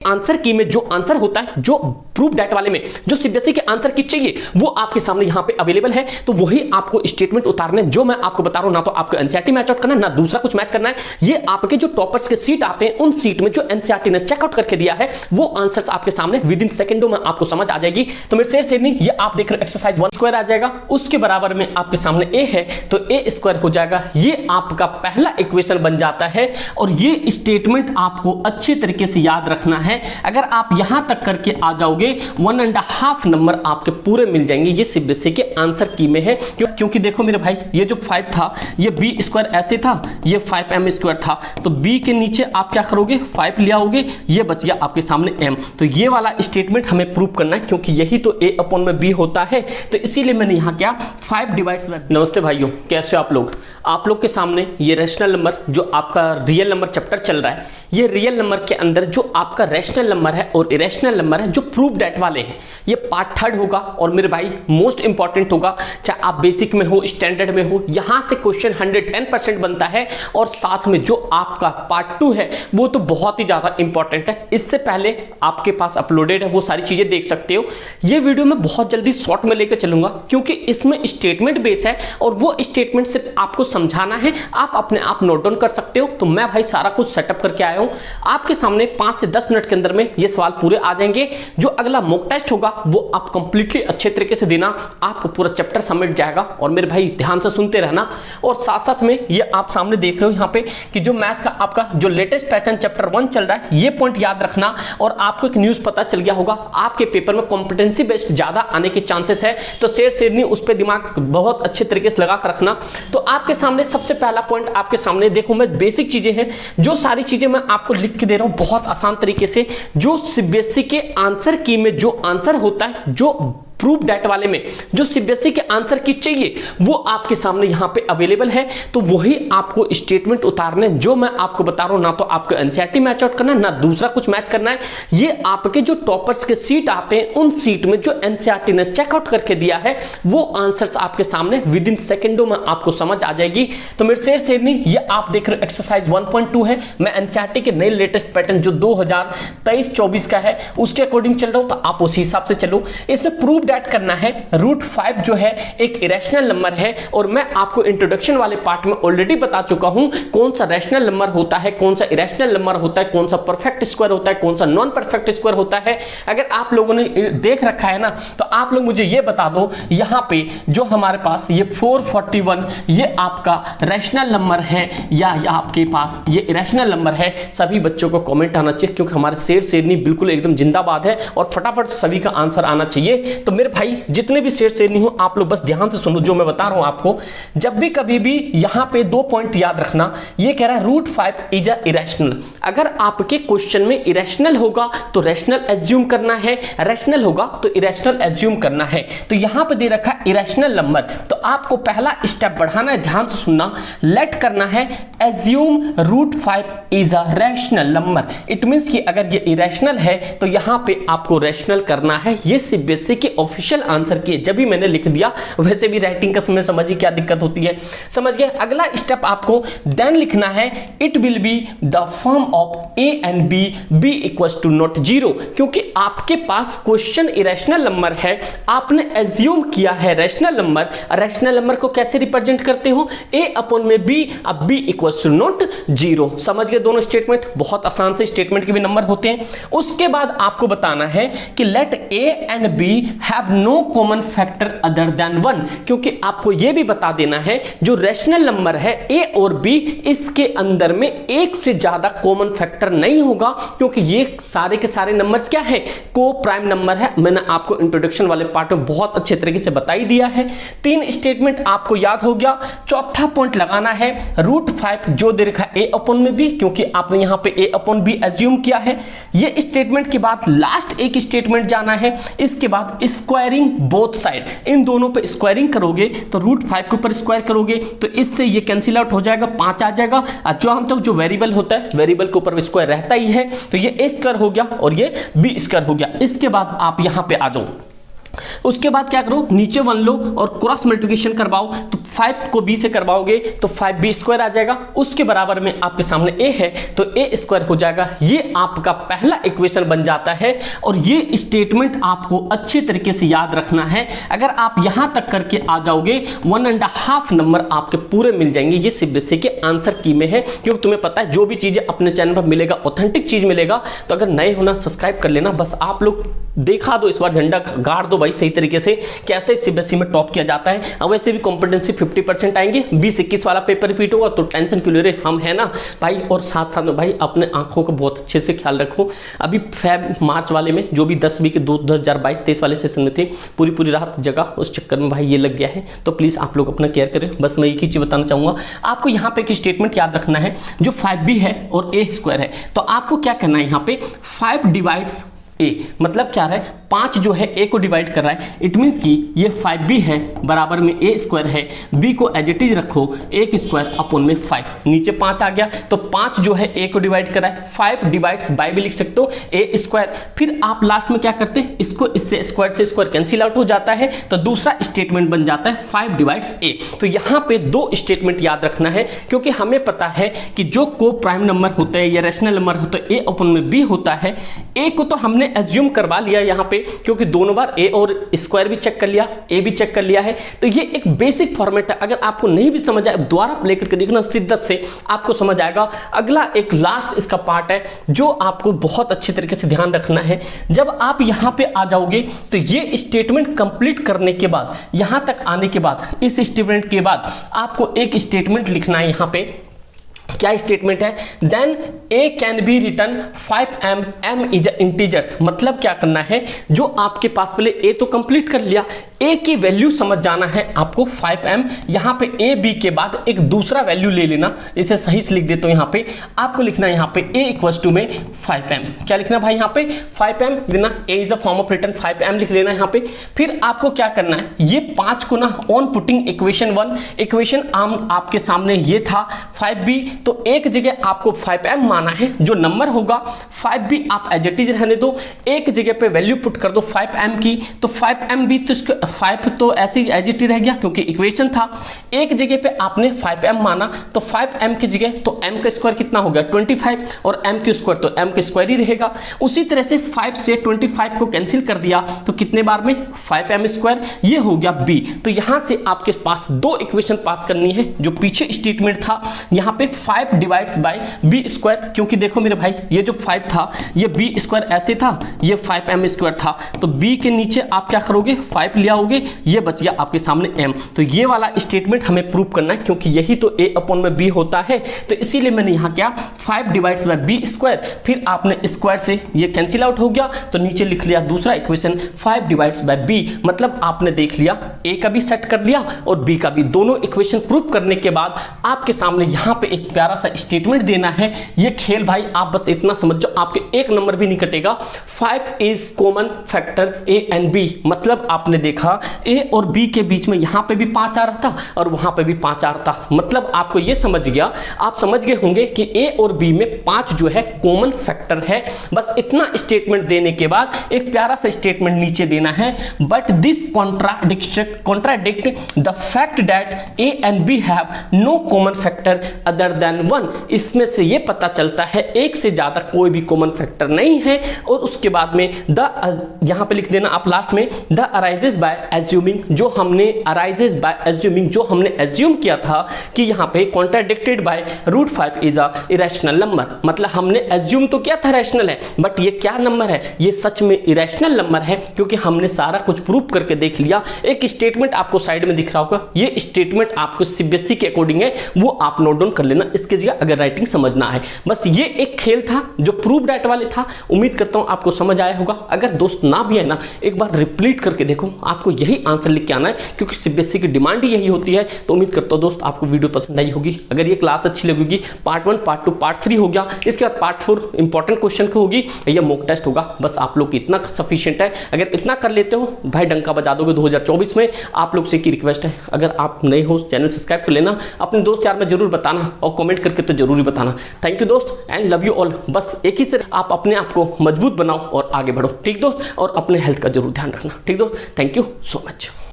Answer की में जो आंसर होता है, जो प्रूफ दैट वाले में जो सीबीएसई के आंसर की चाहिए वो आपके सामने यहां पे अवेलेबल है। तो वही आपको स्टेटमेंट उतारने जो मैं आपको बता रहा हूं, ना तो आपको एनसीईआरटी मैच आउट करना है, ना दूसरा कुछ मैच करना है। ये आपके जो टॉपर्स के सीट आते हैं उन सीट में जो एनसीईआरटी ने चेकआउट करके दिया है वो आंसर्स आपके सामने विद इन सेकंडों में आपको समझ आ जाएगी। तो मेरे शेर शेरनी ये आप देख रहे हो एक्सरसाइज 1 स्क्वायर आ जाएगा, उसके बराबर में आपके सामने ए है तो ए स्क्वायर हो जाएगा। ये आपका पहला इक्वेशन बन जाता है और ये स्टेटमेंट आपको अच्छे तरीके से याद रखना है। अगर आप यहां तक करके आ जाओगे 1.5 नंबर आपके पूरे मिल जाएंगे। ये सीबीएसई के आंसर की में है क्योंकि देखो मेरे भाई ये जो 5 था ये बी स्क्वायर ऐसे था, ये 5m स्क्वायर था, तो b के नीचे आप क्या करोगे 5 ले आओगे, ये बच गया आपके सामने m। तो ये वाला स्टेटमेंट हमें प्रूव करना है क्योंकि यही तो a अपॉन में b होता है, तो इसीलिए मैंने यहाँ क्या 5 डिवाइड्स बाय। नमस्ते भाइयों, कैसे हो आप लोग? आप लोग के सामने ये रैशनल नंबर जो आपका रियल नंबर चैप्टर चल रहा है, ये रियल नंबर के अंदर जो आपका रैशनल नंबर है और इरेशनल नंबर है जो प्रूफ दैट वाले हैं, ये पार्ट 3 होगा। और मेरे भाई मोस्ट इंपॉर्टेंट होगा, चाहे आप बेसिक में हो स्टैंडर्ड में हो, यहां से क्वेश्चन 110% बनता है। और साथ में जो आपका पार्ट 2 है वो तो बहुत ही ज्यादा इंपॉर्टेंट है। इससे पहले आपके पास अपलोडेड है, वो सारी चीजें देख सकते हो। ये वीडियो मैं बहुत जल्दी शॉर्ट में लेकर चलूंगा क्योंकि इसमें स्टेटमेंट बेस है और वो स्टेटमेंट सिर्फ आपको समझाना है, आप अपने आप नोट डाउन कर सकते हो। तो मैं भाई सारा कुछ सेटअप करके आया हूं आपके सामने। 5 से 10 मिनट के अंदर में ये सवाल पूरे आ जाएंगे। जो अगला मॉक टेस्ट होगा वो आप कंप्लीटली अच्छे तरीके से देना, आपको पूरा चैप्टर सबमिट जाएगा। और मेरे भाई ध्यान से सुनते रहना। और साथ साथ में ये आप सामने देख रहे हो यहाँ पे कि जो मैथ्स का आपका जो लेटेस्ट पैटर्न चैप्टर 1 चल रहा है, ये पॉइंट याद रखना। और आपको एक न्यूज पता चल गया होगा आपके पेपर में कॉम्पिटेंसी बेस्ड ज्यादा आने के चांसेस है, तो शेर शेरनी उस पर दिमाग बहुत अच्छे तरीके से लगा कर रखना। तो आपके सामने सबसे पहला पॉइंट आपके सामने देखो, मैं बेसिक चीजें हैं जो सारी चीजें मैं आपको लिख के दे रहा हूं बहुत आसान तरीके से। जो सीबीएसई के आंसर की में जो आंसर होता है, जो प्रूफ दैट वाले में जो सीबीएसई के आंसर की चाहिए वो आपके सामने यहां पे अवेलेबल है। तो वही आपको स्टेटमेंट उतारने जो मैं आपको बता रहा हूं, ना तो आपको एनसीईआरटी मैच आउट करना है, ना दूसरा कुछ मैच करना है। ये आपके जो टॉपर्स के सीट आते हैं उन सीट में जो एनसीईआरटी ने चेकआउट करके दिया है वो आंसर्स आपके सामने विद इन सेकेंडों में आपको समझ आ जाएगी। तो मेरे शेर शेरनी ये आप देख रहे हो एक्सरसाइज 1.2 है। मैं एनसीईआरटी के नए लेटेस्ट पैटर्न जो 2023-24 का है उसके अकॉर्डिंग चल रहा हूं, तो आप उसी हिसाब से चलो। इसमें प्रूफ दैट करना है √5 जो है एक इरेशनल नंबर है। और मैं आपको इंट्रोडक्शन वाले पार्ट में ऑलरेडी बता चुका हूं कौन सा रैशनल नंबर होता है, कौन सा इरेशनल नंबर होता है, कौन सा परफेक्ट स्क्वायर होता है, कौन सा नॉन परफेक्ट स्क्वायर होता है। अगर आप लोगों ने देख रखा है ना तो आप लोग मुझे ये बता दो, यहां पे जो हमारे पास ये 441 ये आपका रैशनल नंबर है या आपके पास ये इरेशनल नंबर है। सभी बच्चों को कमेंट आना चाहिए क्योंकि हमारे शेर शेरनी बिल्कुल एकदम जिंदाबाद है और फटाफट सभी का आंसर आना चाहिए। तो मेरे भाई जितने भी शेर शेरनी हो आप लोग बस ध्यान से सुनो जो मैं बता रहा हूं आपको। जब भी कभी भी यहां पे 2 पॉइंट याद रखना, ये कह रहा है √5 इज अ इरेशनल। अगर आपके क्वेश्चन में इरेशनल होगा तो रैशनल एज्यूम करना है, रैशनल होगा तो इरेशनल एज्यूम करना है। तो यहां पे दे रखा है इरेशनल नंबर, तो आपको पहला स्टेप बढ़ाना है, ध्यान से सुनना। लेट करना है assume √5 is a rational number. It means कि अगर ये इरेशनल है तो यहां पे आपको रैशनल करना है। ये सीबीएसई के ऑफिशियल आंसर किए जब भी मैंने लिख दिया, वैसे भी राइटिंग का समय समझिए क्या दिक्कत होती है, समझ गए। अगला स्टेप आपको देन लिखना है it will be the form of a and b, b equals to not 0। क्योंकि आपके पास क्वेश्चन इरेशनल नंबर है, आपने एज्यूम किया है रैशनल नंबर। रैशनल नंबर को कैसे रिप्रेजेंट करते हो, a अपॉन में b, अब b इक्वल्स टू नॉट 0। समझ गए दोनों स्टेटमेंट, बहुत आसान से स्टेटमेंट के भी नंबर होते हैं। उसके बाद आपको बताना है कि let a and b have no common factor other than 1। क्योंकि आपको यह भी बता देना है जो रैशनल नंबर है a और b, इसके अंदर में एक से ज्यादा कॉमन फैक्टर नहीं होगा क्योंकि ये सारे के सारे नंबर्स क्या है, को प्राइम नंबर है। मैंने आपको इंट्रोडक्शन वाले पार्ट में बहुत अच्छे तरीके से बता ही दिया है। 3 स्टेटमेंट आपको याद हो गया। चौथा पॉइंट लगाना है √5 जो दे रखा है a अपॉन में b, क्योंकि आपने यहां पे a अपॉन b एज्यूम किया है। ये स्टेटमेंट के बाद लास्ट एक स्टेटमेंट जाना है, इसके बाद स्क्वायरिंग बोथ साइड, इन दोनों पे स्क्वायरिंग करोगे तो √5 के ऊपर स्क्वायर करोगे तो इससे ये कैंसिल आउट हो जाएगा, 5 आ जाएगा। जो हम तक जो वेरिएबल होता है वेरिएबल के ऊपर स्क्वायर रहता ही है, तो ये a स्क्वायर हो गया और ये b स्क्वायर हो गया। इसके बाद आप यहां पे आ जाओ, उसके बाद क्या करो, नीचे 1 लो और क्रॉस मल्टीप्लिकेशन करवाओ, तो 5 को b से करवाओगे तो 5b स्क्वायर आ जाएगा, उसके बराबर में आपके सामने a है तो a स्क्वायर हो जाएगा। ये आपका पहला इक्वेशन बन जाता है और ये स्टेटमेंट आपको अच्छे तरीके से याद रखना है। अगर आप यहां तक करके आ जाओगे 1.5 नंबर आपके पूरे मिल जाएंगे। ये सीबीएसई के आंसर की में है, क्योंकि तुम्हें पता है जो भी चीजें अपने चैनल पर मिलेगा ऑथेंटिक चीज मिलेगा। तो अगर नए होना सब्सक्राइब कर लेना, बस आप लोग देखा दो, इस बार झंडा गाड़ दो भाई सही तरीके से कैसे सीबीएसई में टॉप किया जाता है। अब वैसे भी कॉम्पिटेंसी 50% आएंगे, 20-21 वाला पेपर रिपीट होगा, तो टेंशन क्यों ले रहे, हम है ना भाई। और साथ साथ में भाई अपने आंखों का बहुत अच्छे से ख्याल रखो। अभी फेब मार्च वाले में जो भी 10-20 के 2022-23 वाले सेशन में थे, पूरी रात जगह उस चक्कर में भाई ये लग गया है। तो प्लीज आप लोग अपना केयर करें। बस मैं एक ही चीज बताना चाहूंगा आपको, यहाँ पे एक स्टेटमेंट याद रखना है जो 5b है और a स्क्वायर है। तो आपको क्या करना है, यहाँ पे 5 डिवाइड्स a, मतलब क्या है 5 जो है a को डिवाइड कर रहा है। इट मीन्स कि ये 5b है बराबर में a स्क्वायर है, b को एज इट इज रखो, a स्क्वायर अपॉन में 5, नीचे 5 आ गया। तो 5 जो है a को डिवाइड कर रहा है, 5 डिवाइड्स बाय भी लिख सकते हो a स्क्वायर। फिर आप लास्ट में क्या करते हैं, इसको इससे स्क्वायर से स्क्वायर कैंसिल आउट हो जाता है, तो दूसरा स्टेटमेंट बन जाता है 5 डिवाइड्स a। तो यहाँ पे 2 स्टेटमेंट याद रखना है, क्योंकि हमें पता है कि जो को प्राइम नंबर होता है या रैशनल नंबर होता है a अपॉन में b होता है। a को तो हमने एज्यूम करवा लिया यहाँ पे, क्योंकि दोनों बार a और स्क्वायर भी चेक कर लिया, a भी चेक कर लिया है। तो ये एक बेसिक फॉर्मेट है, अगर आपको नहीं भी समझ आए दोबारा प्ले करके देखना, शिद्दत से आपको समझ आएगा। अगला एक लास्ट इसका पार्ट है जो आपको बहुत अच्छे तरीके से ध्यान रखना है। जब आप यहाँ पे आ जाओगे तो ये स्टेटमेंट कंप्लीट करने के बाद, यहाँ तक आने के बाद, इस स्टेटमेंट के बाद आपको एक स्टेटमेंट लिखना है। यहाँ पे क्या स्टेटमेंट है, then a can be written 5m, m is integers. मतलब क्या करना है, जो आपके पास पहले a तो कंप्लीट कर लिया, a की वैल्यू समझ जाना है आपको 5m। यहाँ पे a b के बाद एक दूसरा वैल्यू ले लेना, इसे सही से लिख देता हूँ। यहाँ पे आपको लिखना है, यहाँ पे a इक्वल्स टू में 5m। क्या लिखना भाई, यहाँ पे 5m देना, a is a form of return 5m लिख लेना यहाँ पे। फिर आपको क्या करना है, ये 5 को ना ऑन पुटिंग इक्वेशन 1, इक्वेशन आपके सामने ये था 5b, तो एक जगह आपको 5m माना है, जो नंबर होगा 5b आप एज इट इज रहने दो, एक जगह पे वैल्यू पुट कर दो 5m की, तो 5m भी तो इसका 5 तो ऐसे ही एज इट रह गया क्योंकि इक्वेशन था। एक जगह पे आपने 5m माना, तो 5m की जगह तो m का स्क्वायर कितना हो गया 25, और m की स्क्वायर तो m का स्क्वायर ही रहेगा। उसी तरह से 5 से 25 को कैंसिल कर दिया तो कितने बार में 5m स्क्वायर, ये हो गया b। तो यहां से आपके पास 2 इक्वेशन पास करनी है। जो पीछे स्टेटमेंट था यहाँ पे 5 डिवाइड्स बाय b स्क्वायर, क्योंकि देखो मेरे भाई ये जो 5 था ये b स्क्वायर ऐसे था, ये 5m स्क्वायर था, तो b के नीचे आप क्या करोगे 5 ले आओगे, ये बच गया आपके सामने m। तो ये वाला स्टेटमेंट हमें प्रूव करना है, क्योंकि यही तो a अपॉन में b होता है। तो इसीलिए मैंने यहाँ क्या 5 डिवाइड्स बाय b स्क्वायर, फिर आपने स्क्वायर से ये कैंसिल आउट हो गया, तो नीचे लिख लिया दूसरा इक्वेशन 5 डिवाइड्स बाय b। मतलब आपने देख लिया a का भी सेट कर लिया और b का भी। दोनों इक्वेशन प्रूव करने के बाद आपके सामने यहाँ पे एक प्यारा सा स्टेटमेंट देना है। ये खेल भाई आप बस इतना समझ जाओ, आपके एक नंबर भी नहीं कटेगा। 5 is common factor a and b, मतलब आपने देखा a और b के बीच में यहाँ पे भी 5 आ रहा था और वहां पे भी 5 आ रहा था। मतलब आपको ये समझ गया, आप समझ गए होंगे कि a और b में 5 जो है कॉमन फैक्टर है। बस इतना स्टेटमेंट देने के बाद एक प्यारा सा स्टेटमेंट नीचे देना है, but this contradict the fact that a and b have no common factor other than 1। इसमें से ये पता चलता है एक से ज्यादा कोई भी कॉमन फैक्टर नहीं है। और उसके बाद में यहां पे लिख देना आप लास्ट में द अराइजेस बाय एज्यूमिंग, जो हमने अराइजेस बाय एज्यूमिंग जो हमने एज्यूम किया था कि यहाँ पे contradicted by √5 is a irrational number. मतलब हमने एज्यूम तो क्या था रैशनल है, बट ये क्या नंबर है, ये सच में इरेशनल नंबर है, क्योंकि हमने सारा कुछ प्रूव करके देख लिया। एक स्टेटमेंट आपको साइड में दिख रहा होगा, ये स्टेटमेंट आपको सीबीएसई के अकॉर्डिंग है, वो आप नोट डाउन कर लेना इसके जगह अगर राइटिंग समझना है। बस ये एक खेल था जो प्रूव डेट वाले था। उम्मीद करता हूं आपको समझ आया होगा। अगर दोस्त ना भी है ना, एक बार रिप्लीट करके देखो, आपको यही आंसर लिख के आना है, क्योंकि सीबीएसई की डिमांड ही यही होती है। तो उम्मीद करता हूं दोस्त आपको वीडियो पसंद आई होगी। अगर ये क्लास अच्छी लगेगी, पार्ट 1 पार्ट 2 पार्ट 3 हो गया, इसके बाद पार्ट 4 इंपॉर्टेंट क्वेश्चन की होगी, यह मॉक टेस्ट होगा। बस आप लोग इतना सफिशिएंट है, अगर इतना कर लेते हो भाई डंका बजा दोगे 2024 में। आप लोग से की रिक्वेस्ट है, अगर आप नए हो चैनल सब्सक्राइब कर लेना, अपने दोस्त यार में जरूर बताना और कमेंट कमेंट करके तो जरूरी बताना। थैंक यू दोस्त एंड लव यू ऑल। बस एक ही से आप अपने आप को मजबूत बनाओ और आगे बढ़ो, ठीक दोस्त, और अपने हेल्थ का जरूर ध्यान रखना, ठीक दोस्त। Thank you so much.